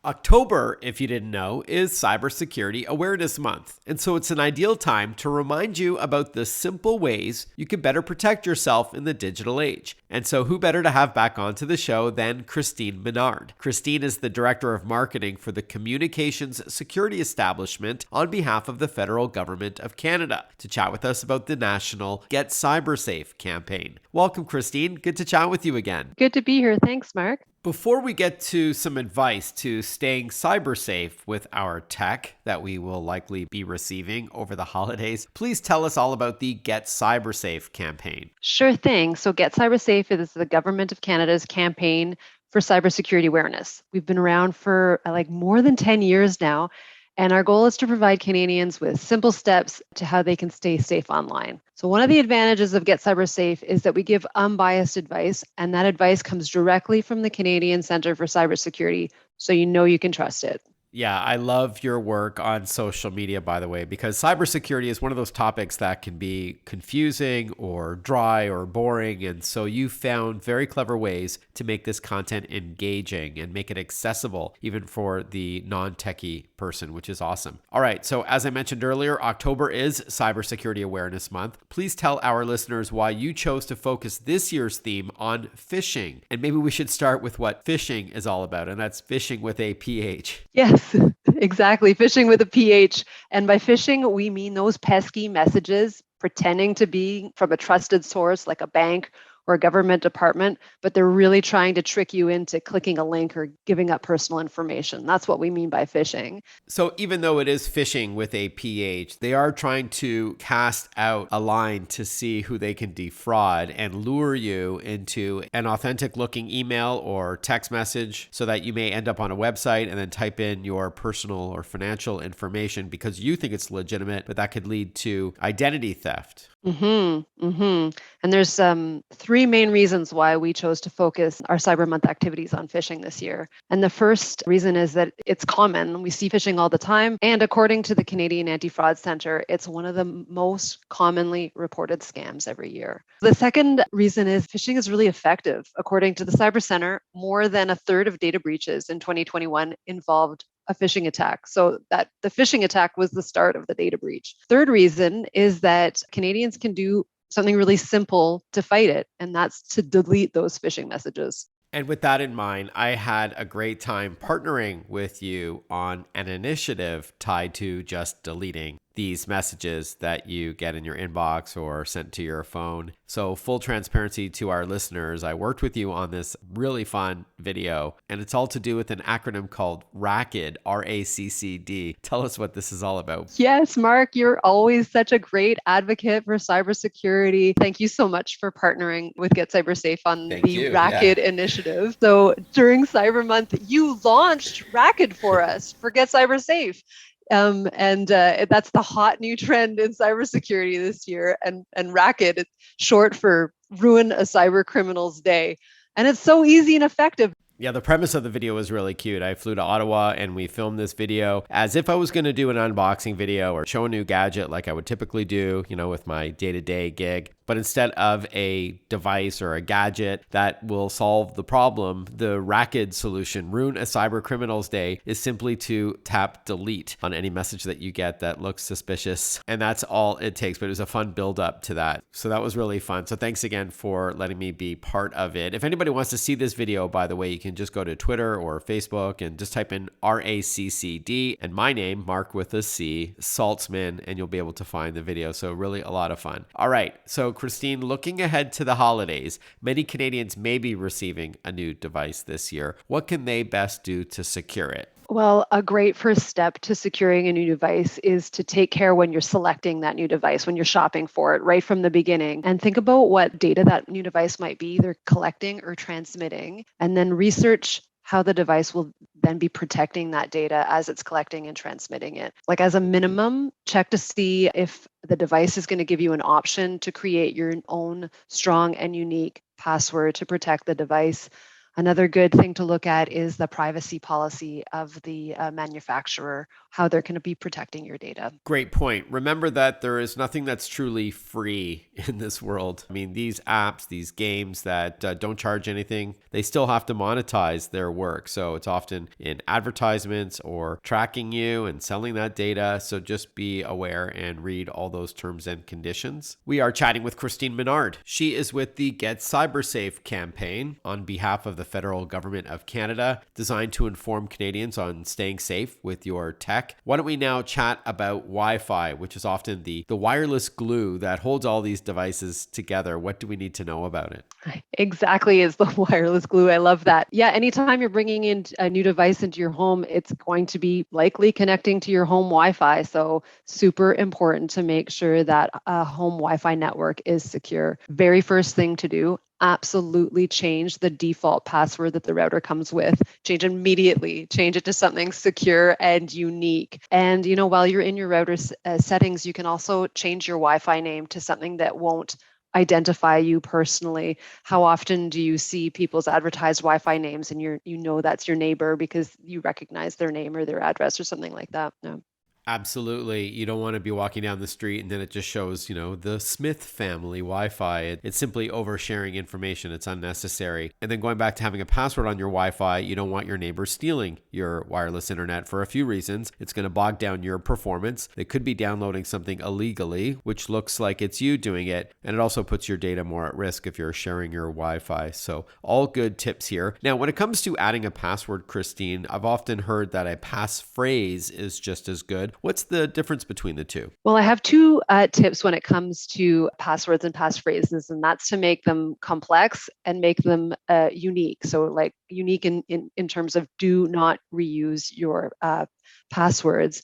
October, if you didn't know, is Cybersecurity Awareness Month. And so it's an ideal time to remind you about the simple ways you can better protect yourself in the digital age. And so who better to have back onto the show than Christine Ménard? Christine is the Director of Marketing for the Communications Security Establishment on behalf of the Federal Government of Canada to chat with us about the national Get Cyber Safe campaign. Welcome, Christine. Good to chat with you again. Good to be here. Thanks, Mark. Before we get to some advice to staying cyber safe with our tech that we will likely be receiving over the holidays, please tell us all about the Get Cyber Safe campaign. Sure thing. So Get Cyber Safe is the Government of Canada's campaign for cybersecurity awareness. We've been around for more than 10 years now, and our goal is to provide Canadians with simple steps to how they can stay safe online. So one of the advantages of Get Cyber Safe is that we give unbiased advice, and that advice comes directly from the Canadian Centre for Cybersecurity, so you know you can trust it. Yeah, I love your work on social media, by the way, because cybersecurity is one of those topics that can be confusing or dry or boring. And so you found very clever ways to make this content engaging and make it accessible, even for the non-techie person, which is awesome. All right. So as I mentioned earlier, October is Cybersecurity Awareness Month. Please tell our listeners why you chose to focus this year's theme on phishing. And maybe we should start with what phishing is all about, and that's phishing with a PH. Yes. Exactly. Phishing with a PH. And by phishing, we mean those pesky messages pretending to be from a trusted source like a bank or a government department, but they're really trying to trick you into clicking a link or giving up personal information. That's what we mean by phishing. So even though it is phishing with a PH, they are trying to cast out a line to see who they can defraud and lure you into an authentic looking email or text message so that you may end up on a website and then type in your personal or financial information because you think it's legitimate, but that could lead to identity theft. And there's three main reasons why we chose to focus our Cyber Month activities on phishing this year. And the first reason is that it's common. We see phishing all the time. And according to the Canadian Anti-Fraud Centre, it's one of the most commonly reported scams every year. The second reason is phishing is really effective. According to the Cyber Centre, more than a third of data breaches in 2021 involved a phishing attack. So that the phishing attack was the start of the data breach. Third reason is that Canadians can do something really simple to fight it, and that's to delete those phishing messages. And with that in mind, I had a great time partnering with you on an initiative tied to just deleting these messages that you get in your inbox or sent to your phone. So full transparency to our listeners, I worked with you on this really fun video, and it's all to do with an acronym called RACCD, R-A-C-C-D. Tell us what this is all about. Yes, Mark, you're always such a great advocate for cybersecurity. Thank you so much for partnering with Get Cyber Safe on the RACCD initiative. So during Cyber Month, you launched RACCD for us for Get Cyber Safe. That's the hot new trend in cybersecurity this year. And RACCD, it's short for Ruin a Cyber Criminal's Day. And it's so easy and effective. Yeah, the premise of the video was really cute. I flew to Ottawa and we filmed this video as if I was going to do an unboxing video or show a new gadget like I would typically do, with my day-to-day gig. But instead of a device or a gadget that will solve the problem, the RACCD solution, Ruin a Cyber Criminal's Day, is simply to tap delete on any message that you get that looks suspicious. And that's all it takes, but it was a fun build up to that. So that was really fun. So thanks again for letting me be part of it. If anybody wants to see this video, by the way, you can just go to Twitter or Facebook and just type in RACCD and my name, Marc with a C, Saltzman, and you'll be able to find the video. So really a lot of fun. All right. So Christine, looking ahead to the holidays, many Canadians may be receiving a new device this year. What can they best do to secure it? Well, a great first step to securing a new device is to take care when you're selecting that new device, when you're shopping for it right from the beginning, and think about what data that new device might be either collecting or transmitting, and then research how the device will then be protecting that data as it's collecting and transmitting it. Like as a minimum, check to see if the device is going to give you an option to create your own strong and unique password to protect the device. Another good thing to look at is the privacy policy of the manufacturer, how they're going to be protecting your data. Great point. Remember that there is nothing that's truly free in this world. I mean, these apps, these games that don't charge anything, they still have to monetize their work. So it's often in advertisements or tracking you and selling that data. So just be aware and read all those terms and conditions. We are chatting with Christine Ménard. She is with the Get CyberSafe campaign on behalf of the federal government of Canada, designed to inform Canadians on staying safe with your tech. Why don't we now chat about Wi-Fi, which is often the wireless glue that holds all these devices together. What do we need to know about it? Exactly, is the wireless glue. I love that. Yeah, anytime you're bringing in a new device into your home, it's going to be likely connecting to your home Wi-Fi. So super important to make sure that a home Wi-Fi network is secure. Very first thing to do, absolutely change the default password that the router comes with. Change immediately. Change it to something secure and unique. And while you're in your router settings, you can also change your Wi-Fi name to something that won't identify you personally. How often do you see people's advertised Wi-Fi names and you know that's your neighbor because you recognize their name or their address or something like that? No. Absolutely. You don't want to be walking down the street and then it just shows, the Smith family Wi-Fi. It's simply oversharing information. It's unnecessary. And then going back to having a password on your Wi-Fi, you don't want your neighbor stealing your wireless internet for a few reasons. It's going to bog down your performance. They could be downloading something illegally, which looks like it's you doing it. And it also puts your data more at risk if you're sharing your Wi-Fi. So all good tips here. Now, when it comes to adding a password, Christine, I've often heard that a passphrase is just as good. What's the difference between the two? Well, I have two tips when it comes to passwords and passphrases, and that's to make them complex and make them unique. So like unique in terms of do not reuse your passwords.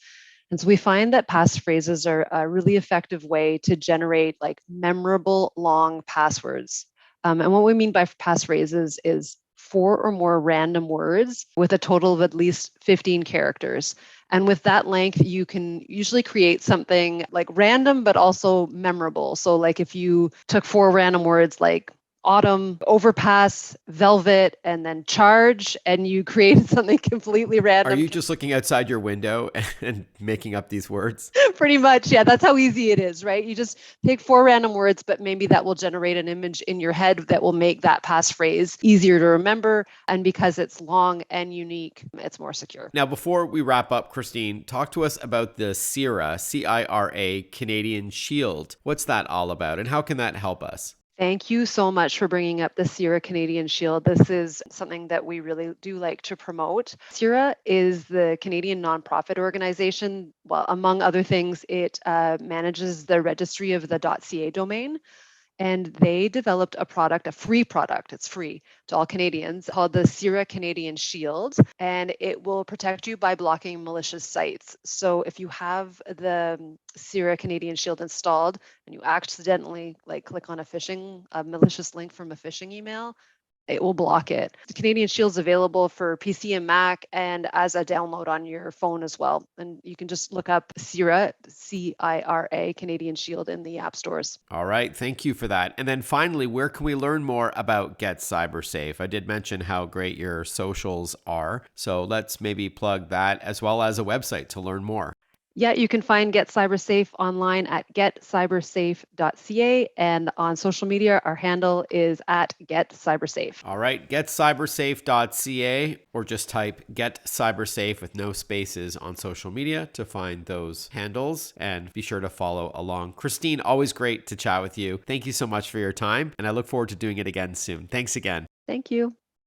And so we find that passphrases are a really effective way to generate like memorable long passwords. And what we mean by passphrases is 4 or more random words with a total of at least 15 characters. And with that length, you can usually create something like random, but also memorable. So like if you took 4 random words like autumn, overpass, velvet, and then charge, and you created something completely random. Are you just looking outside your window and making up these words? Pretty much, yeah. That's how easy it is, right? You just pick 4 random words, but maybe that will generate an image in your head that will make that passphrase easier to remember. And because it's long and unique, it's more secure. Now, before we wrap up, Christine, talk to us about the CIRA, C-I-R-A, Canadian Shield. What's that all about, and how can that help us? Thank you so much for bringing up the CIRA Canadian Shield. This is something that we really do like to promote. CIRA is the Canadian nonprofit organization. Well, among other things, it manages the registry of the .ca domain. And they developed a product, a free product, it's free to all Canadians, called the CIRA Canadian Shield. And it will protect you by blocking malicious sites. So if you have the CIRA Canadian Shield installed and you accidentally click on a malicious link from a phishing email, it will block it. The Canadian Shield's available for PC and Mac and as a download on your phone as well. And you can just look up CIRA, C-I-R-A, Canadian Shield in the app stores. All right. Thank you for that. And then finally, where can we learn more about Get CyberSafe? I did mention how great your socials are. So let's maybe plug that as well as a website to learn more. Yeah, you can find Get CyberSafe online at getcybersafe.ca, and on social media, our handle is at getcybersafe. All right, getcybersafe.ca, or just type Get CyberSafe with no spaces on social media to find those handles, and be sure to follow along. Christine, always great to chat with you. Thank you so much for your time, and I look forward to doing it again soon. Thanks again. Thank you.